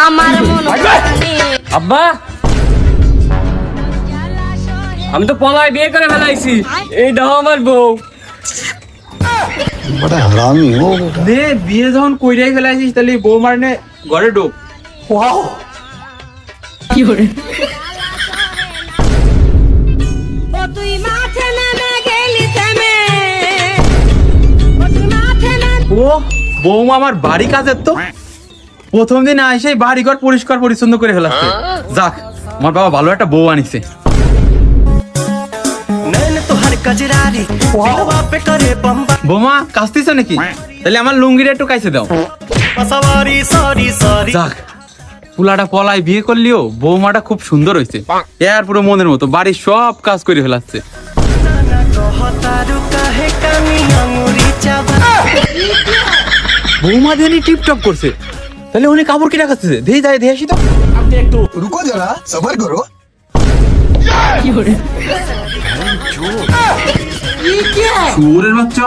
আমার মন আব্বা আমি তো পলায় বিয়ে করে ফেলাইছি, এই দেখো আমার বউ। बड़ा हरामी हो बेटा। নে বিয়ে যখন কইরাই ফেলাইছিস তাহলে বউ মারনে ঘরে ঢোক। ও তুই মাঠে নেমে গেলি থেমে, ও তুই মাঠে নেমে ও বৌমা আমার বাড়ি কাজের তো প্রথম দিন এসেই বাড়ি ঘর পরিষ্কার পরিচ্ছন্ন করে ফেলাচ্ছে। যাক আমার বাবা ভালো একটা বউ আনিছে। বৌমা কাচতিছ নাকি? তাহলে আমার লুঙ্গিটা একটু কাইছে দাও। যাক পুলাটা পলায় বিয়ে করলিও বৌমাটা খুব সুন্দর হয়েছে, এর পুরো মনের মতো বাড়ির সব কাজ করে ফেলাচ্ছে। বৌমা দেনি টিপটপ করছে, তাহলে উনি কাপড় কিনা খাচ্ছে, দিয়ে যায় দিয়ে আসি তো। रुको जरा सबर करो। শুয়োরের বাচ্চা।